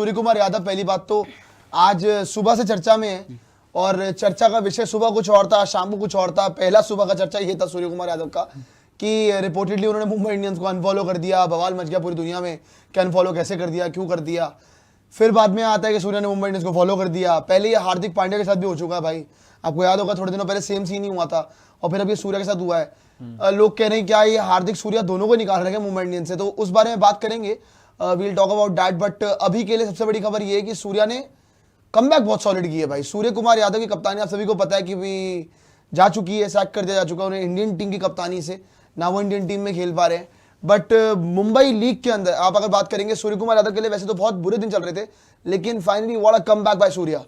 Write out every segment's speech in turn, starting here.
सूर्य कुमार यादव पहली बात तो आज सुबह से चर्चा में है और चर्चा का विषय सुबह कुछ और था, शाम को कुछ और था। पहला सुबह का चर्चा ये था सूर्य कुमार यादव का कि रिपोर्टेडली उन्होंने मुंबई इंडियंस को अनफॉलो कर दिया, बवाल मच गया पूरी दुनिया में कि अनफॉलो कैसे कर दिया, क्यों कर दिया। फिर बाद में आता है कि सूर्य ने मुंबई इंडियंस को फॉलो कर दिया। पहले ये हार्दिक पांड्या के साथ भी हो चुका है भाई, आपको याद होगा थोड़े दिनों पहले सेम सीन ही हुआ था और फिर अब ये सूर्य के साथ हुआ है। लोग कह रहे हैं क्या ये हार्दिक सूर्या दोनों को निकाल रहे हैं मुंबई इंडियंस से, तो उस बारे में बात करेंगे, we'll talk about that. But अभी के लिए सबसे बड़ी खबर ये है कि सूर्या ने कमबैक बहुत सॉलिड की है भाई। सूर्य कुमार यादव की कप्तानी आप सभी को पता है कि भी जा चुकी है, सैक कर दिया जा चुका है उन्हें इंडियन टीम की कप्तानी से, ना वो इंडियन टीम में खेल पा रहे हैं। बट मुंबई लीग के अंदर आप अगर बात करेंगे सूर्य कुमार यादव के लिए वैसे तो बहुत बुरे दिन चल रहे थे, लेकिन finally what a comeback by Surya.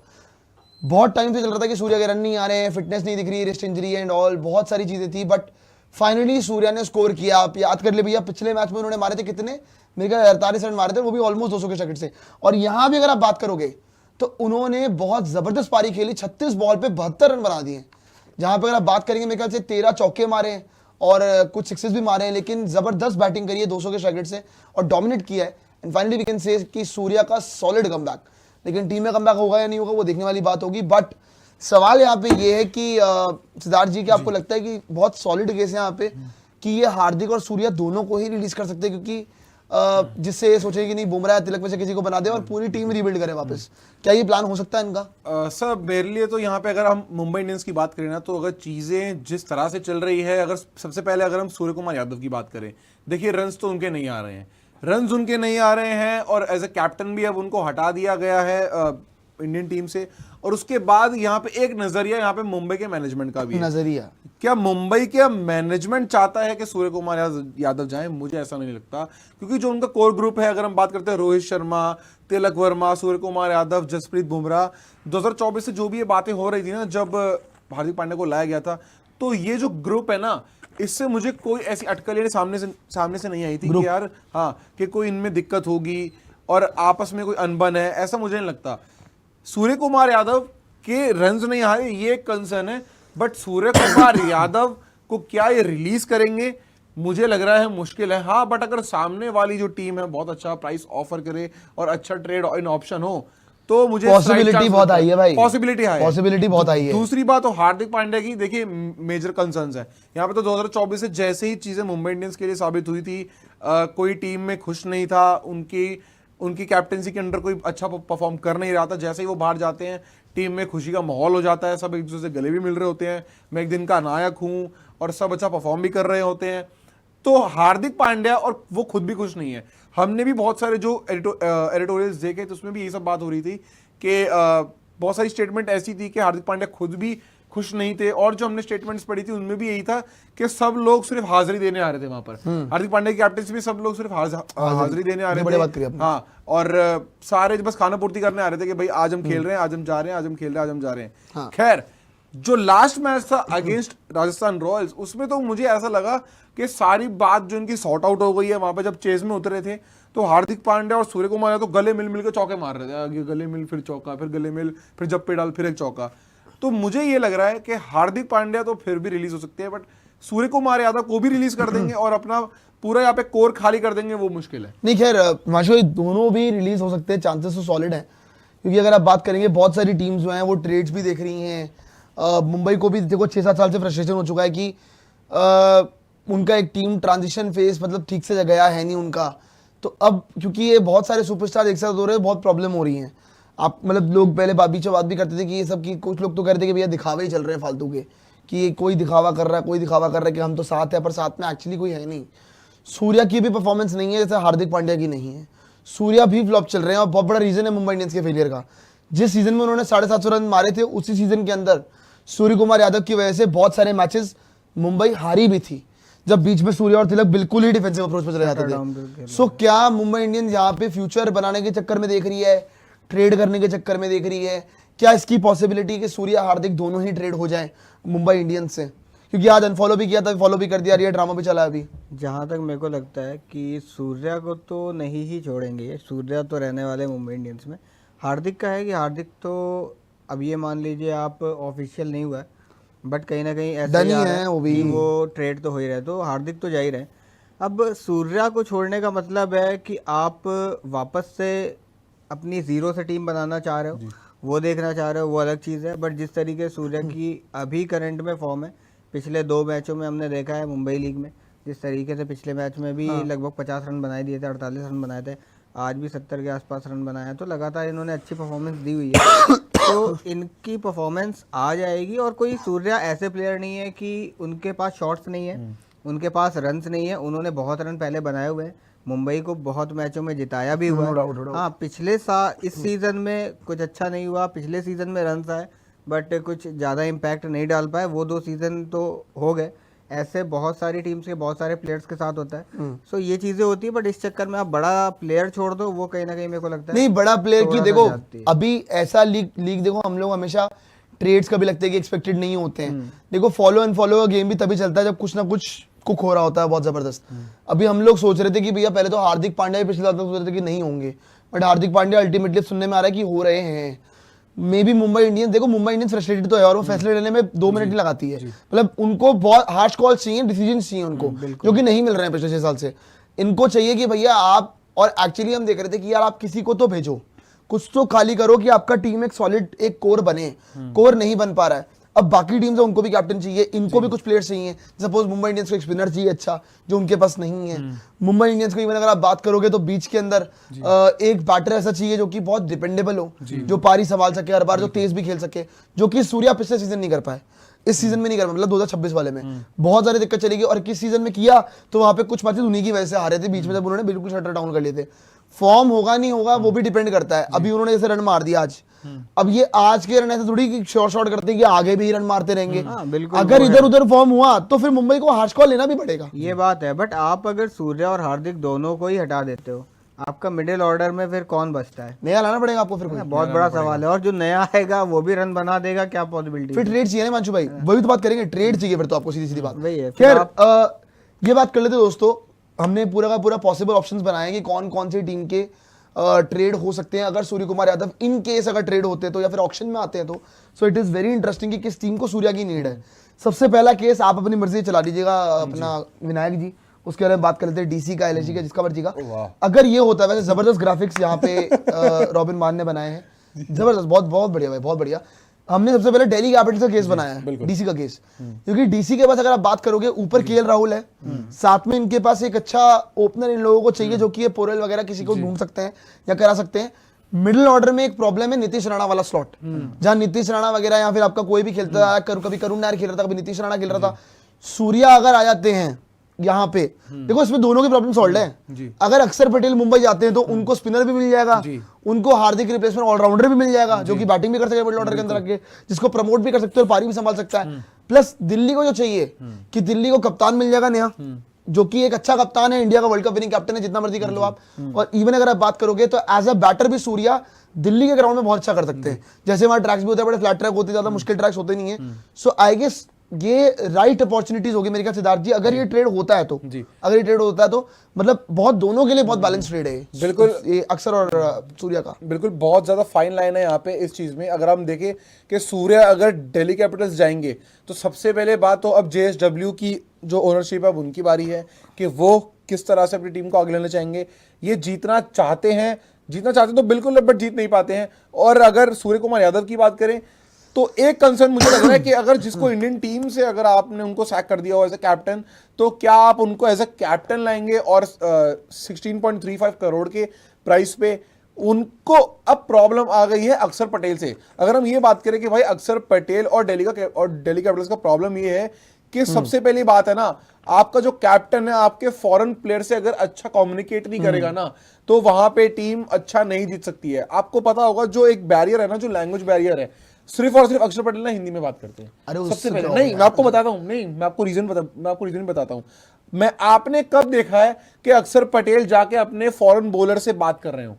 बहुत टाइम से चल रहा था कि सूर्या के रन नहीं आ रहे हैं, फिटनेस नहीं दिख रही, रिस्ट इंजरी एंड ऑल, बहुत सारी चीजें थी, बट फाइनली सूर्या ने स्कोर किया। आप याद कर ले भैया, पिछले मैच में उन्होंने मारे थे कितने, मेरे ख्याल 48 रन मारे थे, वो भी ऑलमोस्ट 200 के शॉट से। और यहां भी अगर आप बात करोगे तो उन्होंने बहुत जबरदस्त पारी खेली, 36 बॉल पे 72 रन बना दिए। जहां पे अगर आप बात करेंगे मेरे ख्याल से 13 चौके मारे और कुछ सिक्सेस भी मारे हैं, लेकिन जबरदस्त बैटिंग करी है 200 के स्ट्राइक रेट से और डोमिनेट किया है। And finally we can say कि सूर्या का सॉलिड कमबैक, लेकिन टीम में कमबैक होगा या नहीं होगा वो देखने वाली बात होगी। बट सवाल यहाँ पे ये है कि सिद्धार्थ जी, क्या आपको लगता है कि बहुत सॉलिड केस है यहाँ पे कि ये हार्दिक और सूर्या दोनों को ही रिलीज कर सकते हैं, क्योंकि जिससे ये सोचे कि नहीं बुमराह तिलक में से किसी को बना दे और पूरी टीम रिबिल्ड करे वापस, क्या ये प्लान हो सकता है इनका? सर मेरे लिए तो यहाँ पे अगर हम मुंबई इंडियंस की बात करें ना, तो अगर चीजें जिस तरह से चल रही है, अगर सबसे पहले अगर हम सूर्य कुमार यादव की बात करें, देखिए रन्स तो उनके नहीं आ रहे हैं, रन्स उनके नहीं आ रहे हैं और एज ए कैप्टन भी अब उनको हटा दिया गया है इंडियन टीम से। और उसके बाद यहाँ पे एक नजरिया यहाँ पे मुंबई के मैनेजमेंट का भी है। नजरिया क्या मुंबई का मैनेजमेंट चाहता है कि सूर्य कुमार यादव जाए? मुझे ऐसा नहीं लगता, क्योंकि जो उनका कोर ग्रुप है, अगर हम बात करते हैं रोहित शर्मा, तिलक वर्मा, सूर्य कुमार यादव, जसप्रीत बुमराह, 2024 से जो भी ये बातें हो रही थी ना, जब हार्दिक पांड्या को लाया गया था, तो ये जो ग्रुप है ना, इससे मुझे कोई ऐसी अटकलें सामने से नहीं आई थी कि यार हाँ कि कोई इनमें दिक्कत होगी और आपस में कोई अनबन है, ऐसा मुझे नहीं लगता। सूर्य कुमार यादव के रन्स नहीं आ रहे, ये एक कंसर्न है, बट सूर्य कुमार यादव को क्या ये रिलीज करेंगे मुझे लग रहा है मुश्किल है। हाँ, बट अगर सामने वाली जो टीम है बहुत अच्छा प्राइस ऑफर करे और अच्छा ट्रेड इन ऑप्शन हो तो मुझे पॉसिबिलिटी बहुत आई है भाई, पॉसिबिलिटी बहुत आई है। दूसरी बात तो हार्दिक पांड्या की देखिए मेजर कंसर्न्स है यहाँ पे। तो 2024 से जैसे ही चीजें मुंबई इंडियंस के लिए साबित हुई थी, कोई टीम में खुश नहीं था, उनकी कैप्टनसी के अंडर कोई अच्छा परफॉर्म कर नहीं रहा था। जैसे ही वो बाहर जाते हैं टीम में खुशी का माहौल हो जाता है, सब एक दूसरे से गले भी मिल रहे होते हैं, मैं एक दिन का नायक हूं, और सब अच्छा परफॉर्म भी कर रहे होते हैं। तो हार्दिक पांड्या और वो खुद भी खुश नहीं है। हमने भी बहुत सारे जो एडिटोरियल्स देखे तो उसमें भी ये सब बात हो रही थी कि बहुत सारी स्टेटमेंट ऐसी थी कि हार्दिक पांड्या खुद भी खुश नहीं थे, और जो हमने स्टेटमेंट्स पढ़ी थी उनमें भी यही था कि सब लोग सिर्फ हाजिरी देने आ रहे थे वहां पर। हार्दिक पांड्या की कैप्टनसी में सब लोग सिर्फ हाजिरी देने आ रहे थे, हाँ, और सारे बस खाना पूर्ति करने आ रहे थे कि भाई आज हम खेल रहे हैं, आज हम जा रहे हैं, आज हम खेल रहे हैं, आज हम जा रहे हैं। खैर, जो लास्ट मैच था अगेंस्ट राजस्थान रॉयल्स, उसमें तो मुझे ऐसा लगा कि सारी बात जो इनकी सॉर्ट आउट हो गई है। वहां पर जब चेस में उतरे थे तो हार्दिक पांड्या और सूर्य कुमार तो गले मिल के चौके मार रहे थे, आगे गले मिल, फिर चौका, फिर गले मिल, फिर जप्पे डाल, फिर एक चौका। तो मुझे ये लग रहा है कि हार्दिक पांड्या तो फिर भी रिलीज हो सकते हैं, बट सूर्य कुमार यादव को भी रिलीज कर देंगे और अपना पूरा यहाँ पे कोर खाली कर देंगे, वो मुश्किल है। नहीं, खैर माशो दोनों भी रिलीज हो सकते हैं, चांसेस तो सॉलिड है, क्योंकि अगर आप बात करेंगे बहुत सारी टीम्स जो हैं वो ट्रेड्स भी देख रही हैं। मुंबई को भी देखो 6-7 साल से फ्रस्ट्रेशन हो चुका है कि उनका एक टीम ट्रांजिशन फेज मतलब ठीक से गया है नहीं उनका। तो अब क्योंकि ये बहुत सारे सुपरस्टार एक साथ हो रहे हैं, बहुत प्रॉब्लम हो रही है। आप मतलब लोग पहले बीच में बात भी करते थे कि ये सब की, कुछ लोग तो कहते थे कि भैया दिखावे ही चल रहे हैं फालतू के, कि कोई दिखावा कर रहा है, कोई दिखावा कर रहा है कि हम तो साथ है, पर साथ में एक्चुअली कोई है नहीं। सूर्या की भी परफॉर्मेंस नहीं है जैसे हार्दिक पांड्या की नहीं है। सूर्या भी फ्लॉप चल रहे हैं और बहुत बड़ा रीजन है मुंबई इंडियंस के फेलियर का। जिस सीजन में उन्होंने 750 रन मारे थे, उसी सीजन के अंदर सूर्य कुमार यादव की वजह से बहुत सारे मैचेस मुंबई हारी भी थी, जब बीच में सूर्या और तिलक बिल्कुल ही डिफेंसिव अप्रोच पे चले जाते थे। सो क्या मुंबई इंडियंस यहाँ पे फ्यूचर बनाने के चक्कर में देख रही है, ट्रेड करने के चक्कर में देख रही है? क्या इसकी पॉसिबिलिटी कि सूर्या हार्दिक दोनों ही ट्रेड हो जाए मुंबई इंडियंस से? क्योंकि आज अनफॉलो भी किया था, फॉलो भी कर दिया, ये ड्रामा भी चला अभी। जहाँ तक मेरे को लगता है कि सूर्या को तो नहीं ही छोड़ेंगे, सूर्या तो रहने वाले मुंबई इंडियंस में। हार्दिक का है कि हार्दिक तो अब ये मान लीजिए आप ऑफिशियल नहीं हुआ है, बट कहीं ना कहीं ऐसा ही है वो ट्रेड तो हो ही रहे, तो हार्दिक तो जा ही रहे। अब सूर्या को छोड़ने का मतलब है कि आप वापस से अपनी जीरो से टीम बनाना चाह रहे हो, वो देखना चाह रहे हो, वो अलग चीज़ है। बट जिस तरीके से सूर्या की अभी करंट में फॉर्म है, पिछले 2 मैचों में हमने देखा है मुंबई लीग में जिस तरीके से पिछले मैच में भी लगभग 50 रन बनाए दिए थे, 48 रन बनाए थे, आज भी 70 के आसपास रन बनाए हैं, तो लगातार इन्होंने अच्छी परफॉर्मेंस दी हुई है। तो इनकी परफॉर्मेंस आ जाएगी। और कोई सूर्या ऐसे प्लेयर नहीं है कि उनके पास शॉट्स नहीं है, उनके पास रन्स नहीं है। उन्होंने बहुत रन पहले बनाए हुए हैं, मुंबई को बहुत मैचों में जिताया भी हुआ है। हाँ, पिछले साल इस सीजन में कुछ अच्छा नहीं हुआ, पिछले सीजन में रन्स आए बट कुछ ज़्यादा इम्पैक्ट नहीं डाल पाए, वो 2 सीजन तो हो गए। ऐसे बहुत सारी टीम्स के बहुत सारे प्लेयर्स के साथ होता है। सो ये चीजें होती है, बट इस चक्कर में आप बड़ा प्लेयर छोड़ दो, वो कहीं ना कहीं मेरे को लगता है नहीं, बड़ा प्लेयर की देखो जाती है। अभी ऐसा लीग देखो, हम लोग हमेशा ट्रेड्स का भी लगता है कि एक्सपेक्टेड नहीं होते हैं। देखो फॉलो एंड फॉलो का गेम भी तभी चलता है जब कुछ ना कुछ कुक हो रहा होता है बहुत जबरदस्त। अभी हम लोग सोच रहे थे कि भैया पहले तो हार्दिक पांड्या पिछले साल तक सोच रहे थे कि नहीं होंगे, बट हार्दिक पांड्या अल्टीमेटली सुनने में आ रहा है कि हो रहे हैं। मे बी मुंबई इंडियंस, देखो मुंबई इंडियंस फ्रस्ट्रेटेड तो है और वो फैसले लेने में 2 मिनट ही लगाती है। मतलब उनको बहुत हार्श कॉल चाहिए, डिसीजन चाहिए उनको, जो कि नहीं मिल रहे हैं पिछले 6 साल से। इनको चाहिए कि भैया आप, और एक्चुअली हम देख रहे थे कि यार आप किसी को तो भेजो, कुछ तो खाली करो कि आपका टीम एक सॉलिड एक कोर बने। कोर नहीं बन पा रहा है। अब बाकी टीम्स है उनको भी कैप्टन चाहिए, इनको भी कुछ प्लेयर्स चाहिए। सपोज मुंबई इंडियंस को एक स्पिनर चाहिए अच्छा, जो उनके पास नहीं है। मुंबई इंडियंस को इवन अगर आप बात करोगे तो बीच के अंदर एक बैटर ऐसा चाहिए जो कि बहुत डिपेंडेबल हो, जो पारी संभाल सके हर बार, जो तेज भी खेल सके, जो कि सूर्या पिछले सीजन नहीं कर पाए, इस सीजन में नहीं कर पाए, मतलब 2026 वाले में बहुत सारी दिक्कत चलेगी। और किस सीजन में किया तो वहां पे कुछ मैचेस उन्हीं की वजह से हारे थे बीच में, जब उन्होंने बिल्कुल शटर डाउन कर लिए थे। फॉर्म होगा नहीं होगा वो भी डिपेंड करता है। अभी उन्होंने जैसे रन मार दिया आज, अब ये आज के रन ऐसे थोड़ी कि शॉर्ट करते हैं कि आगे भी रन मारते रहेंगे। अगर इधर उधर फॉर्म हुआ तो फिर मुंबई को हार्श कॉल लेना भी पड़ेगा। ये बात है। बट आप अगर सूर्या और हार्दिक दोनों को ही हटा देते हो, आपका मिडिल ऑर्डर में फिर कौन बचता है? नया लाना पड़ेगा आपको फिर कोई। बहुत बड़ा सवाल है। और जो नया आएगा वो भी रन बना देगा, क्या पॉसिबिलिटी? फिर ट्रेड चाहिए ना मांशु भाई, वही तो बात करेंगे, ट्रेड चाहिए फिर तो आपको, सीधी सीधी बात वही है। खैर ये बात कर लेते दोस्तों, हमने पूरा का पूरा पॉसिबल ऑप्शंस बनाए कि कौन कौन सी टीम के ट्रेड हो सकते हैं अगर सूर्य कुमार यादव इन केस अगर ट्रेड होते तो, या फिर ऑक्शन में आते हैं तो। So it is very interesting कि किस टीम को सूर्या की नीड है। सबसे पहला केस आप अपनी मर्जी से चला लीजिएगा, अपना विनायक जी, उसके बारे में बात कर लेते हैं डीसी का, एलएसी का, जिसका मर्जी का। अगर ये होता है, वैसे जबरदस्त ग्राफिक्स यहाँ पे रॉबिन मान ने बनाए हैं, जबरदस्त, बहुत बहुत बढ़िया भाई, बहुत बढ़िया। हमने सबसे पहले दिल्ली कैपिटल्स का केस बनाया है, डीसी का केस, क्योंकि डीसी के पास अगर आप बात करोगे ऊपर केएल राहुल है, साथ में इनके पास एक अच्छा ओपनर इन लोगों को चाहिए जो कि ये पोरेल वगैरह किसी को ढूंढ सकते हैं या करा सकते हैं। मिडिल ऑर्डर में एक प्रॉब्लम है नीतीश राणा वाला स्लॉट, जहां नीतीश राणा वगैरह या फिर आपका कोई भी खेलता है, कभी करुण नायर खेल रहा था, कभी नीतीश राणा खेल रहा था। सूर्या अगर आ जाते हैं यहाँ पे, देखो इसमें दोनों की प्रॉब्लम सॉल्व है। अगर अक्षर पटेल मुंबई जाते हैं तो उनको स्पिनर भी मिल जाएगा, उनको हार्दिक रिप्लेसमेंट ऑलराउंडर भी मिल जाएगा, जो कि बैटिंग भी कर सके मिडिल ऑर्डर के अंदर रख के, जिसको प्रमोट भी कर सकते हो और पारी भी संभाल सकता है। प्लस दिल्ली को जो चाहिए कि दिल्ली को कप्तान मिल जाएगा नया, जो कि एक अच्छा कप्तान है, इंडिया का वर्ल्ड कप विनिंग कैप्टन है, जितना मर्जी कर लो आप। और इवन अगर आप बात करोगे तो एज अ बैटर भी सूर्या दिल्ली के ग्राउंड में बहुत अच्छा कर सकते हैं। जैसे वहां ट्रैक्स भी होते हैं, बड़े फ्लैट ट्रैक होते हैं, ज्यादा मुश्किल ट्रैक्स होते नहीं है। सो आई गेस ये राइट अपॉर्चुनिटीज होगी मेरे ख्याल सिद्धार्थ जी, अगर ये ट्रेड होता है तो। अगर ये ट्रेड होता है तो मतलब बहुत दोनों के लिए बहुत बैलेंस ट्रेड है बिल्कुल, ये अक्षर और सूर्या का। बिल्कुल, बहुत ज्यादा फाइन लाइन है यहाँ पे इस चीज में। अगर हम देखें कि सूर्या अगर दिल्ली कैपिटल्स जाएंगे तो सबसे पहले बात तो अब जेएसडब्ल्यू की जो ओनरशिप है अब उनकी बारी है कि वो किस तरह से अपनी टीम को आगे लेना चाहेंगे। ये जीतना चाहते तो बिल्कुल, बट जीत नहीं पाते हैं। और अगर सूर्य कुमार यादव की बात करें तो एक कंसर्न मुझे लग रहा है कि अगर जिसको इंडियन टीम से अगर आपने उनको सैक कर दिया हो एज ए कैप्टन, तो क्या आप उनको एज ए कैप्टन लाएंगे? और 16.35 करोड़ के प्राइस पे उनको अब प्रॉब्लम आ गई है अक्षर पटेल से। अगर हम ये बात करें कि भाई अक्षर पटेल और दिल्ली कैपिटल्स का प्रॉब्लम ये है कि सबसे पहली बात है ना, आपका जो कैप्टन है आपके फॉरेन प्लेयर से अगर अच्छा कम्युनिकेट नहीं करेगा ना, तो वहां पे टीम अच्छा नहीं जीत सकती है। आपको पता होगा जो एक बैरियर है ना, जो लैंग्वेज बैरियर है, सिर्फ और सिर्फ अक्षर पटेल ना हिंदी में बात करते हैं। अरे सबसे पहले नहीं, मैं आपको बताता हूँ, नहीं मैं आपको रीजन बताता हूँ। आपने कब देखा है कि अक्षर पटेल जाके अपने फॉरेन बॉलर से बात कर रहे हो?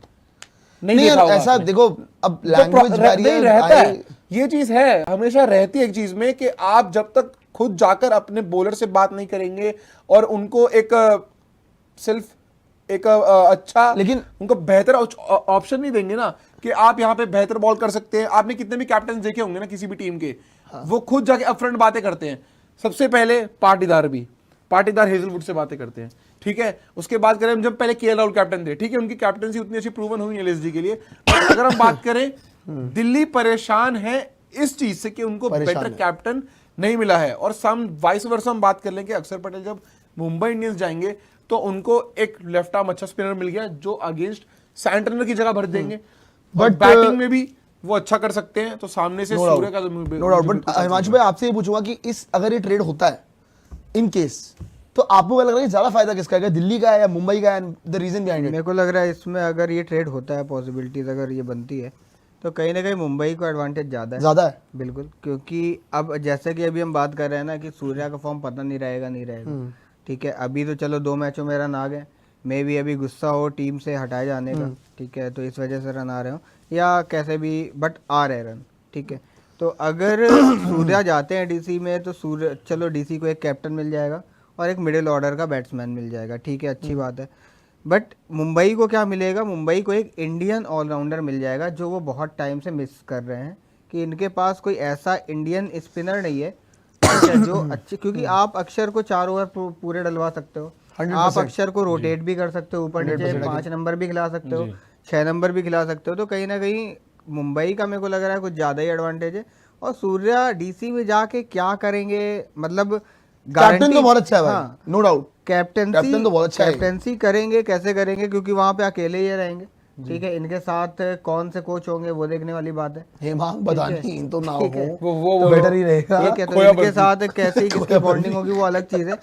नहीं देखा होगा ऐसा आपने। देखो अब लैंग्वेज बैरियर रहता है, ये चीज है, हमेशा रहती है एक चीज में कि आप जब तक खुद जाकर अपने बॉलर से बात नहीं करेंगे और उनको एक अच्छा, लेकिन उनको बेहतर ऑप्शन नहीं देंगे ना कि आप यहाँ पे बेहतर बॉल कर सकते हैं। आपने कितने भी कैप्टन देखे होंगे ना किसी भी टीम के, वो खुद जाके अपफ्रंट बातें करते हैं। सबसे पहले पाटीदार हेजलवुड से बातें करते हैं ठीक है। उसके बाद करें जब पहले केएल राहुल कैप्टन थे, ठीक है, उनकी कैप्टनसी उतनी अच्छी प्रूवन हुई एलएसजी के लिए। और अगर हम बात करें, दिल्ली परेशान है इस चीज से कि उनको बेटर कैप्टन नहीं मिला है। और सम वाइस वर्सा हम बात कर लें कि अक्षर पटेल जब मुंबई इंडियंस जाएंगे तो उनको एक लेफ्ट आर्म अच्छा स्पिनर मिल गया जो अगेंस्ट सैंटनर की जगह भर देंगे, बट बैटिंग में भी वो अच्छा कर सकते हैं। तो सामने से सूर्य का नो डाउट। बट हिमांशु भाई आपसे ये पूछूंगा कि इस अगर ये ट्रेड होता है इन केस, तो आपको क्या लग रहा है ज्यादा फायदा किसका है, दिल्ली का है या मुंबई का है, द रीजन बिहाइंड इट? मेरे को लग रहा है इसमें अगर ये ट्रेड होता है, पॉसिबिलिटीज अगर ये बनती है, तो कहीं ना कहीं मुंबई को एडवांटेज ज़्यादा है। बिल्कुल, क्योंकि अब जैसे कि अभी हम बात कर रहे हैं ना कि सूर्या का फॉर्म पता नहीं रहेगा, ठीक है। अभी तो चलो 2 मैचों में रन आ गए, मे भी अभी गुस्सा हो टीम से हटाए जाने का, ठीक है, तो इस वजह से रन आ रहे हो या कैसे भी, बट आ रहे रन, ठीक है। तो अगर सूर्या जाते हैं डीसी में तो सूर्य, चलो डीसी को एक कैप्टन मिल जाएगा और एक मिडिल ऑर्डर का बैट्समैन मिल जाएगा, ठीक है, अच्छी बात है। बट मुंबई को क्या मिलेगा, मुंबई को एक इंडियन ऑलराउंडर मिल जाएगा जो वो बहुत टाइम से मिस कर रहे हैं कि इनके पास कोई ऐसा इंडियन स्पिनर नहीं है, ठीक है, जो अच्छे, क्योंकि आप अक्षर को 4 ओवर पूरे डलवा सकते हो, आप अक्षर को रोटेट भी कर सकते हो, ऊपर नीचे 5 नंबर भी खिला सकते हो, 6 नंबर भी खिला सकते हो। तो कहीं ना कहीं मुंबई का मेरे को लग रहा है कुछ ज़्यादा ही एडवांटेज है। और सूर्या डीसी में जाके क्या करेंगे, मतलब कैप्टन तो बहुत अच्छा है भाई, नो डाउट। कैप्टन तो बहुत अच्छा है। कैप्टनसी करेंगे, कैसे करेंगे, क्योंकि वहां पे अकेले ही रहेंगे, ठीक है। इनके साथ कौन से कोच होंगे वो देखने वाली बात है। हेमांग बदानी तो ना हो, वो बेटर ही रहेगा। ठीक है, तो इनके साथ कैसे किसकी बॉन्डिंग होगी वो अलग चीज है।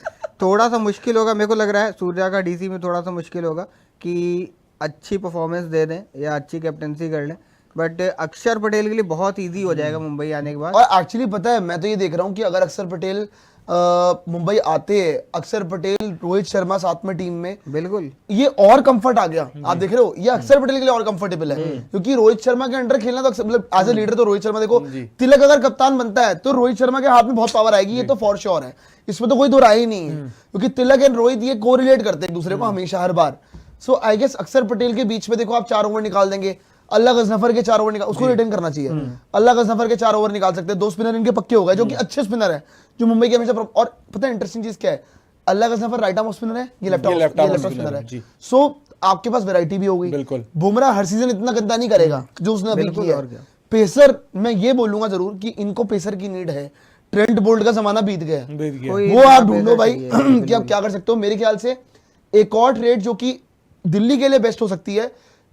थोड़ा सा मुश्किल होगा, मेरे को लग रहा है सूर्या का डीसी में थोड़ा सा मुश्किल होगा कि अच्छी परफॉर्मेंस दे दें या अच्छी कैप्टनसी कर लें, बट अक्षर पटेल के लिए बहुत इजी हो जाएगा मुंबई आने के बाद। और एक्चुअली पता है, मैं तो ये देख रहा हूँ कि अगर अक्षर पटेल मुंबई आते हैं, अक्षर पटेल रोहित शर्मा साथ में टीम में, बिल्कुल ये और कंफर्ट आ गया। आप देख रहे हो, ये अक्षर पटेल के लिए और कंफर्टेबल है, क्योंकि रोहित शर्मा के अंडर खेलना तो मतलब एज ए लीडर तो रोहित शर्मा, देखो तिलक अगर कप्तान बनता है तो रोहित शर्मा के हाथ में बहुत पावर आएगी, ये तो फॉर श्योर है, इसमें तो कोई दो राय ही नहीं है, क्योंकि तिलक एंड रोहित ये कोरिलेट करते हैं एक दूसरे को हमेशा, हर बार। सो आई गेस अक्षर पटेल के बीच में देखो आप 4 ओवर निकाल देंगे, अल्लाह गजनफर के 4 ओवर निकाल, उसको रिटर्न करना चाहिए, अल्लाह गजनफर के 4 ओवर निकाल सकते हैं, 2 स्पिनर इनके पक्के हो गए जो कि अच्छे स्पिनर है, जो मुंबई के हमेशा। और पता है इंटरेस्टिंग चीज क्या है, अल्लाह गजनफर राइट आर्म स्पिनर है, ये लेफ्ट आर्म स्पिनर है। सो आपके पास वैरायटी भी होगी। बिल्कुल, बुमराह हर सीजन इतना गंदा नहीं करेगा जो उसने अभी किया है। पेसर मैं ये बोलूंगा जरूर कि इनको पेसर की नीड है, ट्रेंट बोल्ट का जमाना बीत गया, वो आप ढूंढो भाई कि आप क्या कर सकते हो। मेरे ख्याल से एक और ट्रेड जो कि दिल्ली के लिए बेस्ट हो सकती है,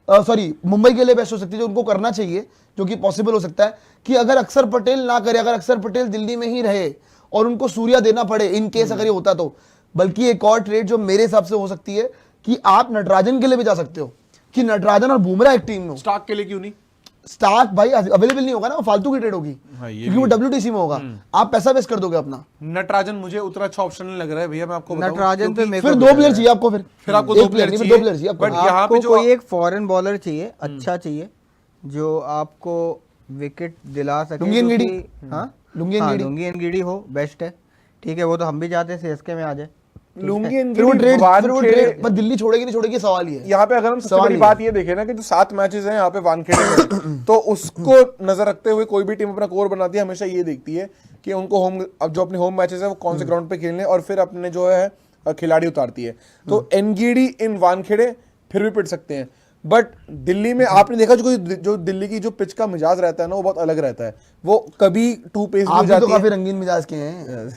सॉरी मुंबई के लिए बेस्ट हो सकती है, जो उनको करना चाहिए, जो कि पॉसिबल हो सकता है कि अगर अक्षर पटेल ना करे, अगर अक्षर पटेल दिल्ली में ही रहे और उनको सूर्या देना पड़े इन केस अगर ये होता तो, बल्कि एक और ट्रेड जो मेरे हिसाब से हो सकती है कि आप नटराजन के लिए भी जा सकते हो, कि नटराजन और बुमराह एक टीम में हो। स्टार्क के लिए क्यों नहीं? स्टार्क भाई अवेलेबल नहीं होगा ना, फालतू की ट्रेड होगी, क्योंकि वो WTC में होगा, आप पैसा वेस्ट कर दोगे अपना। नटराजन मुझे उतना अच्छा ऑप्शन नहीं लग रहा है भैया, मैं आपको बताऊं, नटराजन तो फिर 2 प्लेयर चाहिए आपको, फिर आपको 2 प्लेयर नहीं, 2 प्लेयर चाहिए आपको। बट यहाँ पे जो कोई एक फॉरेन बॉलर चाहिए, अच्छा चाहिए, जो आपको विकेट दिला सके। लुंगी एनगिडी, हाँ लुंगी एनगिडी हो, बेस्ट है, ठीक है, वो तो हम भी चाहते हैं CSK में आ जाए। लुंगी पर दिल्ली छोड़ेगी नहीं छोड़ेगी सवाल ही है। यहाँ पे अगर हम सबसे बड़ी बात ये देखें ना कि जो 7 मैचेस हैं यहाँ पे वानखेड़े में, तो उसको नजर रखते हुए कोई भी टीम अपना कोर बनाती है, हमेशा ये देखती है कि उनको होम, अब जो अपने होम मैचेस है वो कौन से ग्राउंड पे खेलने, और फिर अपने जो है खिलाड़ी उतारती है। तो एनगिडी इन वानखेड़े फिर भी पिट सकते हैं, बट दिल्ली में आपने देखा जो दिल्ली की जो पिच का मिजाज रहता है ना, वो बहुत अलग रहता है, वो कभी 2 पेस हो जाती है, काफी रंगीन मिजाज के हैं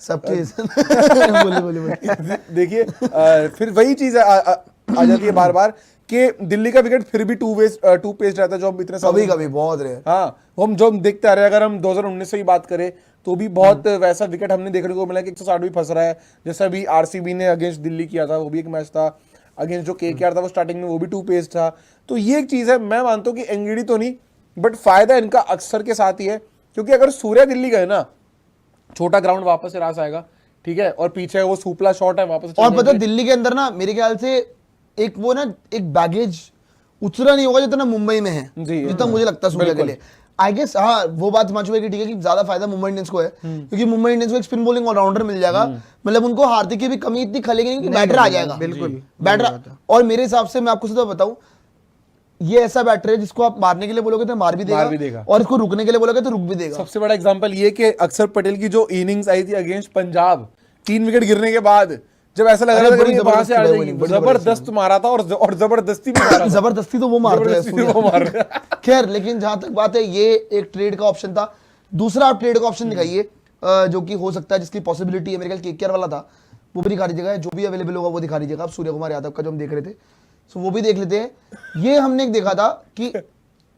सबके बोले देखिए फिर वही चीज आ जाती है बार बार कि दिल्ली का विकेट फिर भी 2 पेस रहता है, जो हम इतने कभी बहुत रहे। हाँ, हम जो हम देखते आ रहे हैं, अगर हम 2019 से ही बात करें तो भी बहुत वैसा विकेट हमने देखने को मिला कि 160 भी फंस रहा है, जैसा भी RCB ने अगेंस्ट दिल्ली किया था, वो भी एक मैच था, अगेंस्ट जो KKR था वो स्टार्टिंग में वो भी 2 पेस था। तो ये एक चीज है, मैं मानता हूँ कि एनगिडी तो नहीं, बट फायदा इनका अक्सर के साथ ही है, क्योंकि अगर सूर्या दिल्ली गए ना, छोटा ग्राउंड वापस से रास आएगा, ठीक है, और पीछे वो सुपला शॉट है वापस। और पता दिल्ली के अंदर ना मेरे ख्याल से एक वो ना एक बैगेज उतरा नहीं होगा जितना मुंबई में है, जितना मुझे लगता है सूर्या के लिए। आई गेस हाँ वो बात हिमांशु भाई की ठीक है कि ज्यादा फायदा मुंबई इंडियंस को है, क्योंकि मुंबई इंडियंस को एक स्पिन बॉलिंग ऑलराउंडर मिल जाएगा, मतलब उनको हार्दिक की भी कमी इतनी खलेगी नहीं कि बैटर आ जाएगा, बिल्कुल बैटर। और मेरे हिसाब से मैं आपको सीधा बताऊं, ये ऐसा बैटर है जिसको आप मारने के लिए बोलोगे तो मार भी देगा, और इसको रुकने के लिए बोलोगे तो रुक भी देगा। सबसे बड़ा एग्जांपल ये कि अक्षर पटेल की जो इनिंग्स आई थी अगेंस्ट पंजाब, 3 विकेट गिरने के बाद जब ऐसा लग रहा था कि वहां से आ जाएगी, जबरदस्त मारा था और जबरदस्ती भी मारा था। जबरदस्ती तो वो मार रहे जबरदस्ती वो मार रहे हैं। खैर, लेकिन जहां तक बात है, ये एक ट्रेड का ऑप्शन था। दूसरा आप ट्रेड का ऑप्शन दिखाइए जो कि हो सकता है, जिसकी पॉसिबिलिटी है, मेरे ख्याल केकेआर वाला था, वो भी दिखा दीजिएगा। जो भी अवेलेबल होगा वो दिखा दीजिएगा आप। सूर्य कुमार यादव का जो हम देख रहे थे, सो वो भी देख लेते हैं। ये हमने एक देखा था कि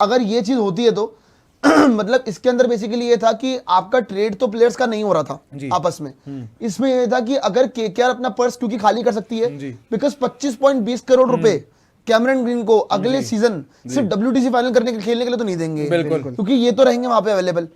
अगर ये चीज होती है तो मतलब इसके अंदर बेसिकली ये था कि आपका ट्रेड तो प्लेयर्स का नहीं हो रहा था आपस में। इसमें ये था कि अगर केकेआर अपना पर्स क्योंकि खाली कर सकती है, बिकॉज 25.20 करोड़ रुपए कैमरन ग्रीन को अगले सीजन सिर्फ WTC फाइनल खेलने के लिए तो नहीं देंगे, क्योंकि ये तो रहेंगे वहां पे अवेलेबल।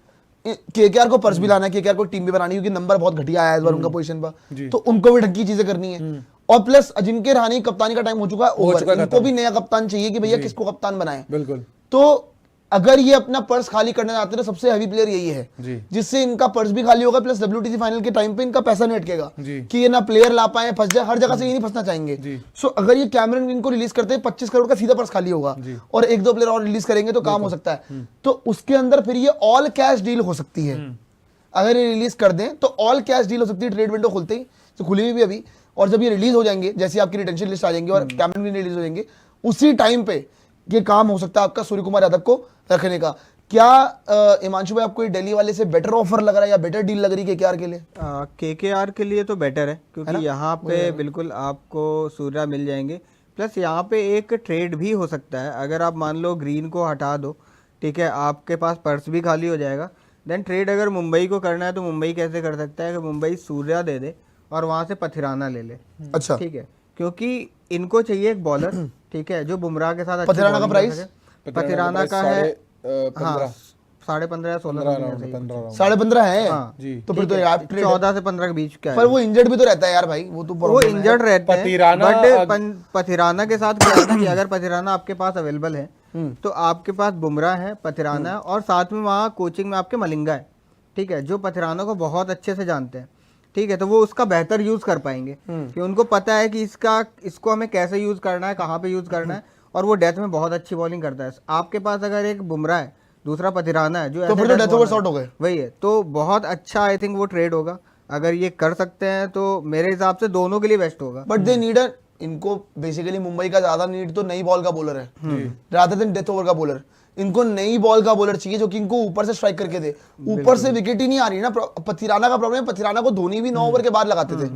केकेआर को पर्स भी लाना है, केकेआर को टीम भी बनानी है, क्योंकि नंबर बहुत घटिया आया है इस बार उनका पोजीशन पर, तो उनको भी ढंग की चीजें करनी है। और प्लस अजिंक्य रहाणे कप्तानी का टाइम हो चुका है ओवर, इनको भी नया कप्तान चाहिए कि भैया किसको कप्तान बनाए। बिल्कुल। तो अगर ये अपना पर्स खाली करने जाते हैं तो सबसे हैवी प्लेयर यही है, जिससे इनका पर्स भी खाली होगा, प्लस WTC फाइनल के टाइम पे इनका पैसा नहीं अटकेगा कि ये ना प्लेयर ला पाए, फंस जाए। हर जगह से ये नहीं फंसना चाहेंगे। सो अगर ये कैमरन ग्रीन को रिलीज करते हैं, 25 करोड़ का सीधा पर्स खाली होगा, और 1-2 प्लेयर और रिलीज करेंगे तो काम हो सकता है। तो उसके अंदर फिर ये ऑल कैश डील हो सकती है। अगर ये रिलीज कर दें तो ऑल कैश डील हो सकती है। ट्रेड विंडो खुलते ही, तो खुली हुई भी अभी, और जब ये रिलीज हो जाएंगे, जैसे आपकी रिटेंशन लिस्ट आ जाएंगे और कैमरन ग्रीन रिलीज हो जाएंगे, उसी टाइम पे ये काम हो सकता है आपका सूर्य कुमार यादव को रखने का। क्या हिमांशु भाई, आपको दिल्ली वाले से बेटर ऑफर लग रहा है या बेटर डील लग रही है केकेआर के लिए? केकेआर के लिए तो बेटर है, क्योंकि यहाँ पे बिल्कुल आपको सूर्या मिल जाएंगे। प्लस यहाँ पे एक ट्रेड भी हो सकता है, अगर आप मान लो ग्रीन को हटा दो, ठीक है, आपके पास पर्स भी खाली हो जाएगा। देन ट्रेड अगर मुंबई को करना है तो मुंबई कैसे कर सकता है कि मुंबई सूर्या दे दे और वहां से पथिराना ले ले। अच्छा, ठीक है, क्योंकि इनको चाहिए एक बॉलर, ठीक है, जो बुमराह के साथ पथिराना का प्राइस? पथिराना का है 15.5 या 16 15.5 है। हाँ जी, तो फिर तो आप 14 से 15 के बीच का है। पर वो इंजर्ड भी तो रहता है यार भाई, वो तो वो इंजर्ड रहते हैं। पथिराना बट पथिराना के साथ क्या है ना कि अगर पथिराना आपके पास अवेलेबल है तो आपके पास बुमराह है, पथिराना है, और साथ में वहाँ कोचिंग में आपके मलिंगा है, ठीक है, जो पथिराना को बहुत अच्छे से जानते हैं। ठीक है, तो वो उसका बेहतर यूज कर पाएंगे कि उनको पता है कि इसको हमें कैसे यूज करना है, कहाँ पे यूज करना है, और वो डेथ में बहुत अच्छी बॉलिंग करता है। आपके पास अगर एक बुमराह है, दूसरा पथिराना है, जो तो फिर तो डेथ ओवर शॉट हो गए, वही है, तो बहुत अच्छा आई थिंक वो ट्रेड होगा। अगर ये कर सकते हैं तो मेरे हिसाब से दोनों के लिए बेस्ट होगा। बट दे नीड, इनको बेसिकली मुंबई का ज्यादा नीड तो नई बॉल का बॉलर है रादर देन डेथ ओवर का बॉलर। इनको नई बॉल का बॉलर चाहिए जो कि इनको ऊपर से स्ट्राइक करके दे। ऊपर से विकेट ही नहीं आ रही ना। पथिराना का प्रॉब्लम है, पथिराना को धोनी भी 9 ओवर के बाद लगाते थे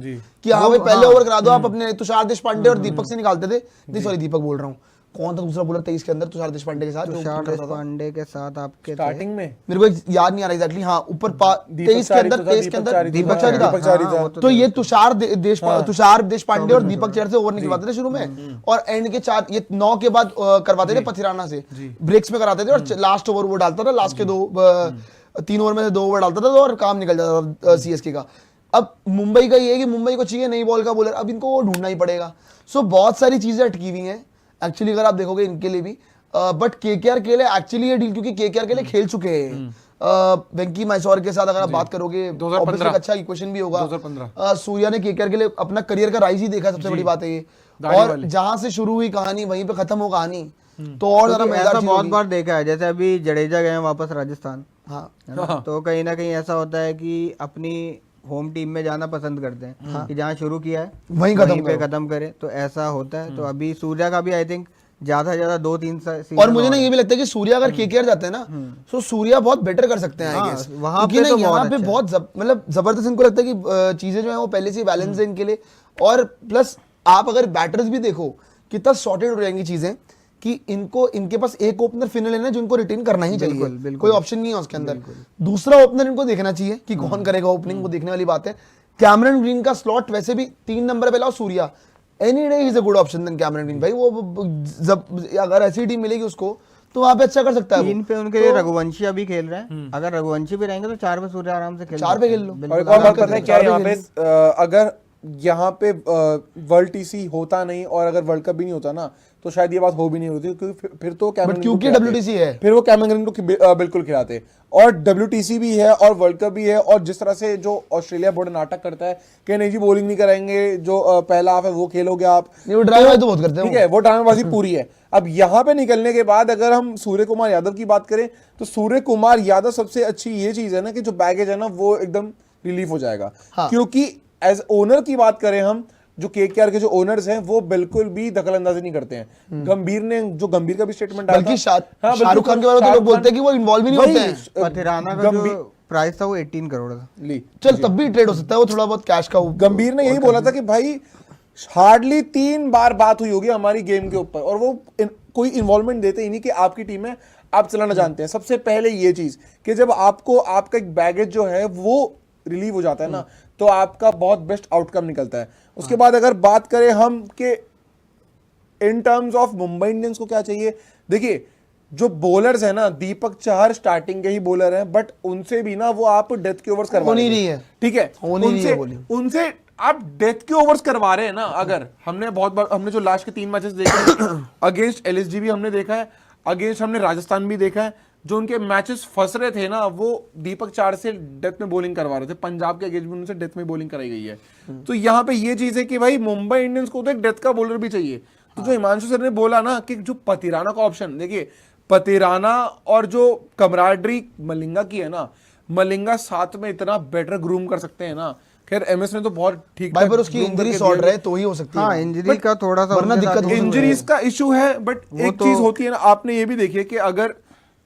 कि हाँ भाई पहले ओवर करा दो आप अपने तुषार देशपांडे और दीपक से निकालते थे। सॉरी दीपक बोल रहा हूँ, कौन था दूसरा बॉलर 23 के अंदर तुषार देशपांडे के साथ? तुषार देशपांडे के साथ आपके स्टार्टिंग में मेरे को याद नहीं आ रहा एग्जैक्टली। हाँ, ऊपर 23 के अंदर दीपक चारी था। तो ये तुषार देशपांडे और दीपक चहर से ओवर निकलवाते थे शुरू में, और एंड के 4 ये 9 के बाद करवाते थे पथिराना से, ब्रेक्स में कराते थे, और लास्ट ओवर वो डालता था, लास्ट के 3 ओवर में से 2 ओवर डालता था और काम निकल जाता था सीएसके का। अब मुंबई का ये है कि मुंबई को चाहिए नई बॉल का बॉलर, अब इनको वो ढूंढना ही पड़ेगा। सो बहुत सारी चीजें अटकी हुई हैं एक्चुअली, अगर आप देखोगे इनके लिए भी। बट केकेआर के लिए एक्चुअली ये डील, क्योंकि केकेआर के लिए खेल चुके हैं वेंकी मैसोर के साथ, अगर आप बात करोगे 2015 अच्छा इक्वेशन भी होगा। 2015 सूर्या ने केकेआर के लिए अपना करियर का राइज ही देखा, सबसे बड़ी बात है ये। और जहां से शुरू हुई कहानी वहीं पे खत्म हो कहानी, तो और ज्यादा ऐसा बहुत बार देखा है। जैसे अभी जडेजा गए वापस राजस्थान, हाँ, तो कहीं ना कहीं ऐसा होता है कि अपनी होम टीम में जाना पसंद करते हैं कि जहाँ शुरू किया है वहीं पे खत्म करे, तो ऐसा होता है। तो अभी सूर्या का भी आई थिंक ज्यादा से ज्यादा 2-3 सीजन। और मुझे ना ये भी लगता है कि सूर्या अगर केकेआर जाते हैं ना, तो सूर्या बहुत बेटर कर सकते हैं आई गेस। वहां पे तो यहाँ पे बहुत मतलब जबरदस्त इनको लगता है कि चीजें जो है वो पहले से बैलेंस है इनके लिए। और प्लस आप अगर बैटर्स भी देखो कितना सॉर्टेड हो जाएंगी चीजें कि इनके पास एक ओपनर फिनल है ना जो इनको रिटेन करना ही चाहिए, कोई ऑप्शन नहीं है उसके अंदर। दूसरा ओपनर इनको देखना चाहिए कि कौन करेगा ओपनिंग, वो देखने वाली बात है। कैमरन ग्रीन का स्लॉट वैसे भी 3 नंबर पे लाओ Surya, any day is a good option then Cameron Green भाई। वो अगर ऐसी टीम मिलेगी उसको तो वहां पे अच्छा कर सकता है। 3 पे उनके लिए रघुवंशी अभी खेल रहे हैं, अगर रघुवंशी भी रहेंगे तो 4 पे सूर्या आराम से खेल 4 पे खेल लो। और एक और बात पता है क्या, यहाँ पे अगर यहाँ पे वर्ल्ड टीसी होता नहीं और अगर वर्ल्ड कप भी नहीं होता ना, तो शायद ये बात हो भी नहीं होती, क्योंकि फिर तो क्योंकि WTC है, फिर वो कैमरन ग्रीन को बिल्कुल खिलाते। और WTC भी है और वर्ल्ड कप भी है, और जिस तरह से जो ऑस्ट्रेलिया बोर्ड नाटक करता है कि नहीं जी बॉलिंग नहीं कराएंगे, जो पहला हाफ है वो खेलोगे आप, वो ड्रामेबाजी तो बहुत करते हैं, ठीक है, वो ड्रामेबाजी पूरी है। अब यहाँ पे निकलने के बाद अगर हम सूर्य कुमार यादव की बात करें, तो सूर्य कुमार यादव सबसे अच्छी ये चीज है ना कि जो बैगेज है ना वो एकदम रिलीफ हो जाएगा। क्योंकि एज ओनर की बात करें हम, जो केकेआर के जो ओनर्स हैं वो बिल्कुल भी दखल अंदाजी नहीं करते हैं। गंभीर ने जो गंभीर का भी स्टेटमेंट आया बल्कि था, शाहरुख खान के बारे में तो लोग बोलते हैं कि वो इन्वॉल्व ही नहीं होते हैं। पथिराना का जो प्राइस था वो 18 करोड़ था। चल तब भी ट्रेड हो सकता है, वो थोड़ा बहुत कैश का। गंभीर ने यही बोला था कि भाई हार्डली 3 बार बात हुई होगी हमारी गेम के ऊपर, और वो कोई इन्वॉल्वमेंट देते ही नहीं कि आपकी टीम है, आप चलाना जानते हैं। सबसे पहले ये चीज कि जब आपको आपका एक बैगेज जो है वो रिलीव हो जाता है ना, तो आपका बहुत बेस्ट आउटकम निकलता है। उसके बाद अगर बात करें हम कि in terms of Mumbai Indians को क्या चाहिए, देखिए जो बॉलर्स है ना, दीपक चहर स्टार्टिंग के ही बॉलर हैं, बट उनसे भी ना वो आप डेथ के ओवर्स करवा नहीं रही है, ठीक है, उनसे आप डेथ के ओवर्स करवा रहे हैं ना। अगर हमने जो लास्ट के 3 मैचेस देखे अगेंस्ट एलएसजी भी हमने देखा है, अगेंस्ट हमने राजस्थान भी देखा है, जो उनके मैचेस फंस रहे थे ना, वो दीपक चहर से डेथ में बॉलिंग करवा रहे थे। पंजाब के अगेंस्ट भी उनसे डेथ में बॉलिंग कराई गई है। तो यहाँ पे ये चीज है कि भाई मुंबई इंडियंस को तो एक डेथ का बॉलर भी चाहिए। तो जो हिमांशु सर ने बोला ना कि जो पतिराना का ऑप्शन, देखिए पतिराना और जो कमराडरी मलिंगा की है ना, मलिंगा साथ में इतना बेटर ग्रूम कर सकते हैं ना। खैर एमएस ने तो बहुत ठीक भाई, पर उसकी इंजरी सॉर्ट रहे तो ही हो सकती है। हाँ, इंजरी का थोड़ा सा वरना दिक्कत हो, इंजरीज का इशू है। बट एक चीज होती है ना, आपने ये भी देखिए कि अगर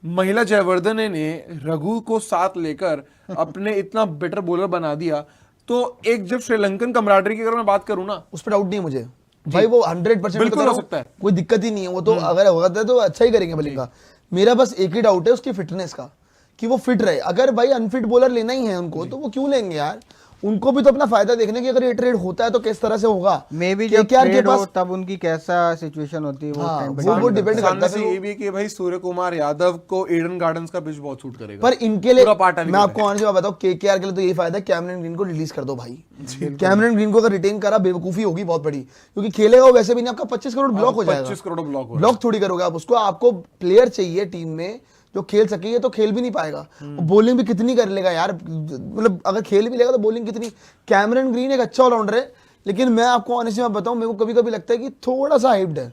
महिला जयवर्धन ने रघु को साथ लेकर अपने इतना बेटर बॉलर बना दिया, तो एक जब श्रीलंकन कमराडरी की अगर मैं बात करूं ना, उस पर डाउट नहीं है मुझे भाई, वो 100% बिल्कुल हो सकता है, कोई दिक्कत ही नहीं है। वो तो अगर होगा तो अच्छा ही करेंगे मलिंगा। मेरा बस एक ही डाउट है उसकी फिटनेस का, कि वो फिट रहे। अगर भाई अनफिट बॉलर लेना ही है उनको, तो वो क्यों लेंगे यार? उनको भी तो अपना फायदा देखने की, अगर ये ट्रेड होता है तो किस तरह से होगा। मे बी जब ट्रेड हो तब उनकी कैसा सिचुएशन होती है वो डिपेंड करता है। ये भी कि भाई सूर्य कुमार यादव को ईडन गार्डन्स का पिच बहुत सूट करेगा। पर इनके लिए मैं आपको ऑनेस्टली बात बताऊं, केकेआर के लिए तो यही फायदा है, कैमरन ग्रीन को रिलीज कर दो भाई। कैमरन ग्रीन को अगर रिटेन करा, बेवकूफी होगी बहुत बड़ी, क्योंकि खेलेगा वो वैसे भी नहीं। आपका 25 करोड़ ब्लॉक हो जाएगा। 25 करोड़ ब्लॉक थोड़ी करोगे आप उसको। आपको प्लेयर चाहिए टीम में जो खेल सके, ये तो खेल भी नहीं पाएगा। बॉलिंग भी कितनी कर लेगा यार, मतलब अगर खेल भी लेगा तो बॉलिंग कितनी। कैमरन ग्रीन एक अच्छा ऑलराउंडर है, लेकिन मैं आपको ऑनेस्टली बताऊं, मेरे को कभी कभी लगता है कि थोड़ा सा हाइप्ड है,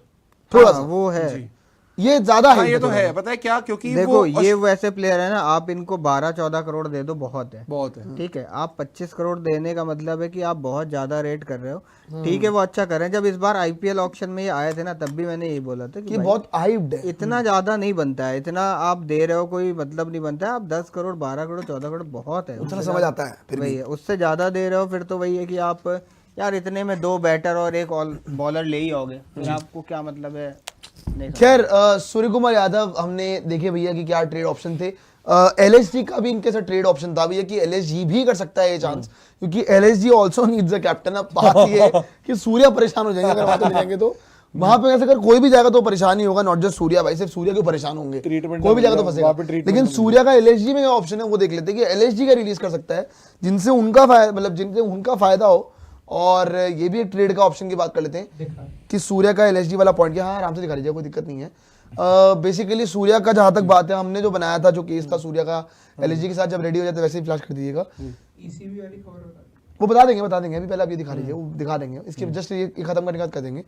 थोड़ा सा वो है, ये ज्यादा है। ये तो है, पता है क्या, क्योंकि देखो ये वैसे प्लेयर है ना, आप इनको 12-14 करोड़ दे दो, बहुत है। ठीक है, आप 25 करोड़ देने का मतलब है कि आप बहुत ज्यादा रेट कर रहे हो। ठीक है, वो अच्छा कर रहे हैं। जब इस बार आईपीएल ऑक्शन में ये आए थे ना, तब भी मैंने यही बोला था कि बहुत हाइप्ड है, इतना ज्यादा नहीं बनता है, इतना आप दे रहे हो कोई मतलब नहीं बनता है। आप 10 करोड़ 12 करोड़ 14 करोड़ बहुत है, उतना समझ आता है। फिर वही है, उससे ज्यादा दे रहे हो फिर तो वही है कि आप यार इतने में 2 बैटर और 1 बॉलर ले ही आओगे, फिर आपको क्या मतलब है। खैर सूर्य कुमार यादव हमने देखे भैया कि क्या ट्रेड ऑप्शन थे। एलएसजी का भी इनके साथ ट्रेड ऑप्शन था भैया, कि एलएसजी भी कर सकता है ये चांस, क्योंकि LSG also needs a captain. अब बात ये है कि सूर्या परेशान हो जाएंगे अगर वहां पे जाएंगे तो। वहां पे ऐसे अगर कोई भी जाएगा तो परेशान ही होगा, नॉट जस्ट सूर्या भाई, सिर्फ सूर्या क्यों परेशान होंगे, कोई भी जाएगा तो फंसेगा। लेकिन सूर्या का एलएसजी में ऑप्शन है, वो देख लेते हैं कि एलएसजी का रिलीज कर सकता है, जिनसे उनका फायदा हो। और ये भी एक ट्रेड का ऑप्शन की बात कर लेते हैं कि सूर्या का एलएसजी वाला पॉइंट, हाँ आराम से दिखा लीजिए, कोई दिक्कत नहीं है। बेसिकली सूर्या का जहां तक बात है, हमने जो बनाया था जो केस था सूर्या का एलएसजी के साथ, जब रेडी हो जाते वैसे ही फ्लैश कर दीजिएगा। ईसीबी वाली खबर वो बता देंगे अभी, पहले आप ये दिखा लीजिए, वो दिखा देंगे। इसके जस्ट ये खत्म करने के बाद कर देंगे,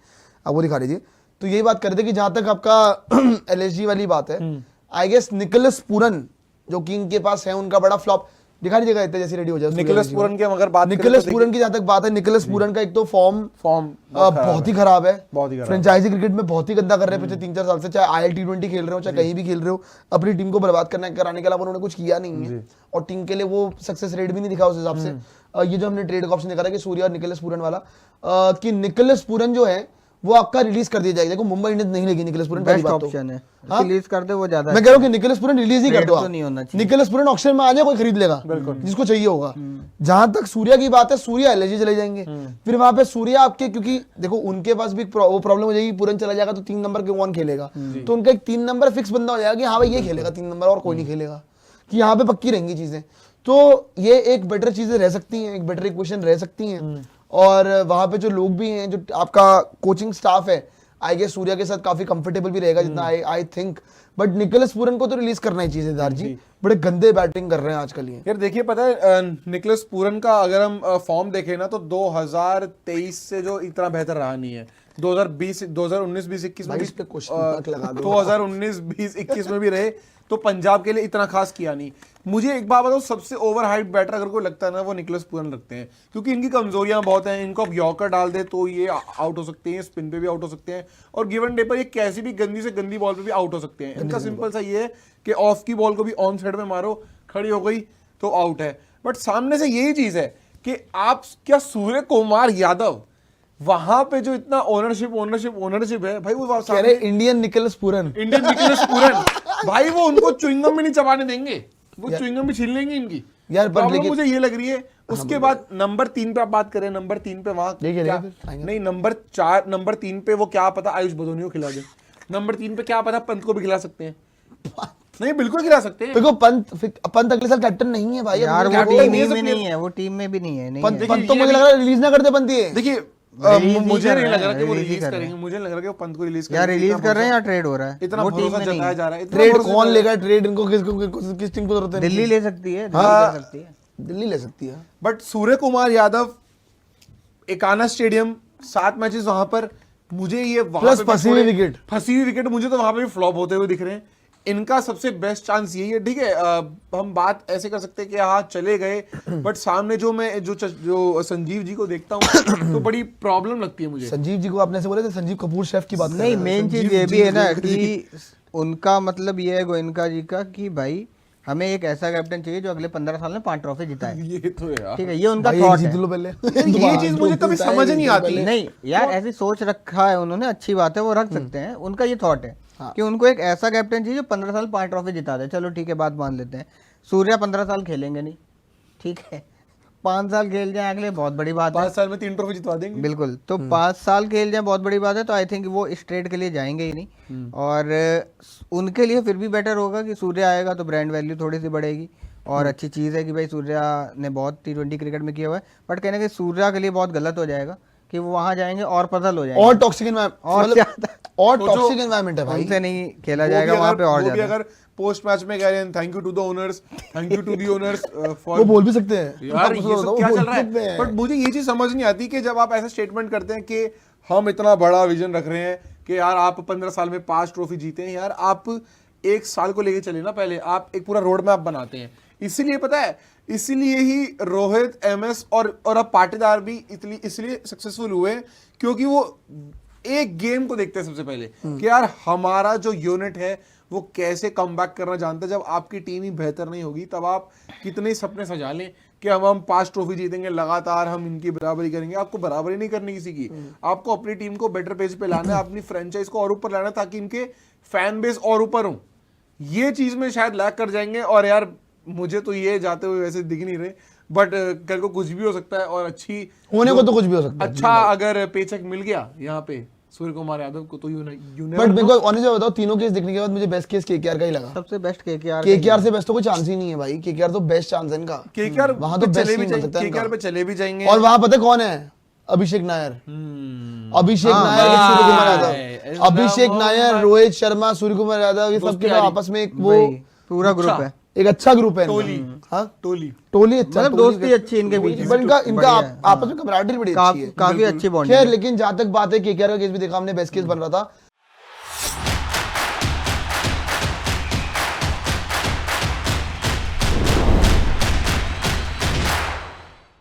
आप वो दिखा लीजिए। तो यही बात कर रहे थे कि जहां तक आपका एलएसजी वाली बात है, आई गेस निकोलस पूरन जो कि इनके पास है, उनका बड़ा फ्लॉप दिखा दीजिएगा इतने जैसे रेडी हो जाए। निकोलस पूरन की अगर बात निकोलस पूरन की जहां तक बात है, निकोलस पूरन का एक तो फॉर्म बहुत ही खराब है, फ्रेंचाइजी क्रिकेट में बहुत ही गंदा कर रहे हैं पिछले 3-4 साल से। चाहे आईएल T20 खेल रहे हो, चाहे कहीं भी खेल रहे हो, अपनी टीम को बर्बाद कराने के अलावा उन्होंने कुछ किया नहीं है, और टीम के लिए वो सक्सेस रेट भी नहीं दिखा उस हिसाब से। ये जो हमने ट्रेड का ऑप्शन देखा था कि सूर्या और निकोलस पूरन वाला, कि निकोलस पूरन जो है वो आपका रिलीज कर दिया जाएगा। देखो मुंबई इंडियंस नहीं लेगी निकोलस पूरन, पहली बात ऑप्शन है, रिलीज कर दे वो ज्यादा। मैं कह रहा हूं कि निकोलस पूरन रिलीज ही कर दो, नहीं होना चाहिए। निकोलस पूरन ऑक्शन में आ जाए, कोई खरीद लेगा जिसको चाहिए होगा। जहां तक सूर्या की बात है, सूर्या एलएसजी चले जाएंगे, फिर वहां पे सूर्या आपके, क्योंकि देखो उनके पास भी वो प्रॉब्लम हो जाएगी, पूरन चला जाएगा तो 3 नंबर के कौन खेलेगा, तो उनका एक 3 नंबर फिक्स बंदा हो जाएगा कि हाँ भाई ये खेलेगा 3 नंबर और कोई नहीं खेलेगा, कि यहाँ पे पक्की रहेंगी चीजें। तो ये एक बेटर चीजें रह सकती हैं, एक बेटर इक्वेशन रह सकती हैं। और वहां पे जो लोग भी हैं, जो आपका कोचिंग स्टाफ है, आई गेस सूर्या के साथ काफी कंफर्टेबल भी रहेगा जितना I think. But Nicholas Pooran को तो रिलीज करना ही चाहिए दार जी, बड़े गंदे बैटिंग कर रहे हैं आजकल ये। यार देखिए, पता है निकोलस पूरन का अगर हम फॉर्म देखें ना, तो 2023 से जो इतना बेहतर रहा नहीं है। 2020 2019 20 21 में भी 2019 20 21 में भी रहे तो पंजाब के लिए इतना खास किया नहीं। मुझे एक बात बताओ, सबसे ओवर हाइट बैटर अगर कोई लगता है ना वो निकोलस पूरन लगते हैं, क्योंकि इनकी कमजोरियां बहुत हैं। इनको अब यॉर्कर डाल दे तो ये आउट हो सकते हैं, स्पिन पे भी आउट हो सकते हैं, और गिवन डे पर ये कैसी भी गंदी से गंदी बॉल पे भी आउट हो सकते हैं। इनका सिंपल सा ये है कि ऑफ की बॉल को भी ऑन साइड में मारो, खड़ी हो गई तो आउट है। बट सामने से यही चीज है कि आप क्या सूर्य कुमार यादव वहां पे जो इतना ओनरशिप है भाई, वो कह रहे Indian Nicholas Pooran. Indian Nicholas Pooran भाई, वो उनको च्युइंगम भी नहीं चबाने देंगे, वो च्युइंगम भी छीन लेंगे इनकी यार, पर प्रॉब्लम लेकिन- मुझे ये लग रही है। उसके बाद नंबर 3 पे आप बात करें, नंबर 3 पे वहां देखिए, क्या- देखिए, आएंगे। नहीं, नंबर 3 पे वो क्या पता आयुष बदोनी को खिला दे। नंबर 3 पे क्या पता पंत को भी खिला सकते हैं। नहीं, बिल्कुल खिला सकते हैं। देखो पंत अगले साल कैप्टन नहीं है भाई। यार वो captain टीम नहीं है, में सब नहीं है, वो टीम में भी नहीं है, नहीं पंत है। पंत तो मुझे लग रहा है रिलीज ना करते पंत ये। देखिए Release ही मुझे कर नहीं रहे लग हैं, रहा कि वो release ही रिलीज कर रहे करेंगे, मुझे नहीं लग रहा कि वो पंत को रिलीज या रिलीज कर रहे हैं या ट्रेड हो रहा है, इतना वो टीम भरोसा में नहीं जताया है। जा रहा है। इतना ट्रेड भरोसा कौन जताया- लेगा? ट्रेड इनको किस टीम को जरूरत है? दिल्ली ले सकती है, दिल्ली कर सकती है। दिल्ली ले सकती है। But Surya Kumar Yadav, Ekana stadium, 7 matches वहां पर, मुझे ये वहां Plus पे भी फंसी हुई थोड़े- विकेट। फंसी हुई विकेट मुझे तो वहां पे भी फ्लॉप होते हुए दिख रहे हैं। इनका सबसे बेस्ट चांस यही है। ठीक है, हम बात ऐसे कर सकते हैं कि हाँ चले गए, बट सामने जो संजीव जी को देखता हूँ तो बड़ी प्रॉब्लम लगती है मुझे। संजीव जी को आपने ऐसे बोले थे, संजीव कपूर शेफ की बात कर नहीं, रहे हैं। मेन संजीव चीज ये जी भी है ना जी। कि उनका मतलब ये है गोयनका जी का कि भाई हमें एक ऐसा कैप्टन चाहिए जो अगले 15 साल में 5 ट्रॉफी जिताए। ये तो है यार। ठीक है, ये उनका भाई थॉट जीत है। लो पहले। ये चीज मुझे कभी समझ नहीं आती। नहीं यार, ऐसी सोच रखा है उन्होंने, अच्छी बात है, वो रख सकते हैं। उनका ये थॉट है कि उनको एक ऐसा कैप्टन चाहिए जो 15 साल 5 ट्रॉफी जिता दे। चलो ठीक है, बात मान लेते हैं। सूर्या 15 साल खेलेंगे नहीं, ठीक है, 5 साल खेल जाए अगले, बहुत बड़ी बात है। 5 साल में 3 ट्रॉफी जितवा देंगे। बिल्कुल, तो 5 साल खेल जाए बहुत बड़ी बात है। तो आई थिंक वो इस ट्रेड के लिए जाएंगे ही नहीं। और उनके लिए फिर भी बेटर होगा कि सूर्या आएगा तो ब्रांड वैल्यू थोड़ी सी बढ़ेगी। और अच्छी चीज़ है कि भाई सूर्या ने बहुत T20 क्रिकेट में किया हुआ है, बट कहने के सूर्या के लिए बहुत गलत हो जाएगा कि वो वहां जाएंगे और पतल हो जाएंगे और टॉक्सिक और ज्यादा और टॉक्सिक एनवायरनमेंट है भाई। उनसे नहीं खेला जाएगा वहां पे और ज्यादा। अगर पोस्ट मैच में कह रहे हैं thank you to the owners, thank you to the owners for, वो बोल भी सकते हैं यार ये सब क्या बोल चल रहा सकते है। हैं। बट मुझे ये चीज समझ नहीं आती कि जब आप ऐसा स्टेटमेंट करते हैं कि हम इतना बड़ा विजन रख रहे हैं कि यार आप 15 साल में 5 ट्रॉफी जीते हैं, यार आप 1 साल को लेके चले ना, पहले आप एक पूरा रोड मैप बनाते हैं। इसीलिए पता है, इसीलिए ही रोहित, MS और अब पाटीदार भी इसलिए सक्सेसफुल हुए क्योंकि वो एक गेम को देखते हैं सबसे पहले कि यार हमारा जो यूनिट है वो कैसे कमबैक करना जानता है। जब आपकी टीम ही बेहतर नहीं होगी तब आप कितने ही सपने सजा लें कि हम 5 ट्रॉफी जीतेंगे लगातार, हम इनकी बराबरी करेंगे। आपको बराबरी नहीं करनी किसी की, आपको अपनी टीम को बेटर पेज पे लाना है, अपनी फ्रेंचाइज को और ऊपर लाना है ताकि इनके फैन बेस और ऊपर हो। ये चीज में शायद लैक कर जाएंगे। और यार मुझे तो ये जाते हुए वैसे दिख नहीं रहे, बट कल को कुछ भी हो सकता है। और अच्छी होने को तो कुछ भी हो सकता है। अच्छा अगर पेचेक मिल गया यहाँ पे सूर्य कुमार यादव को तो बट मेरे को ऑनेस्ट बताओ, तीनों केस देखने के बाद मुझे बेस्ट केस केकेआर का ही लगा। सबसे बेस्ट केकेआर केकेआर से बेस्ट तो कोई चांस ही नहीं है भाई। केकेआर तो बेस्ट चांस है इनका। केकेआर वहां तो बेस्ट टीम बन सकता है केकेआर पे चले भी जाएंगे। और वहां पता है कौन है? अभिषेक नायर। अभिषेक नायर, सूर्य कुमार यादव, अभिषेक नायर, रोहित शर्मा, सूर्य कुमार यादव, ये सबके आपस में एक वो पूरा ग्रुप है, एक अच्छा ग्रुप है। टोली, हाँ टोली अच्छा, मतलब दोस्ती अच्छी इनके बीच में। बट इनका आपस में कमराडरी बड़ी अच्छी है। काफी अच्छी बॉन्डिंग खैर, लेकिन जहां तक बात है केकेआर का केस भी देखा हमने, बेस्ट केस बन रहा था।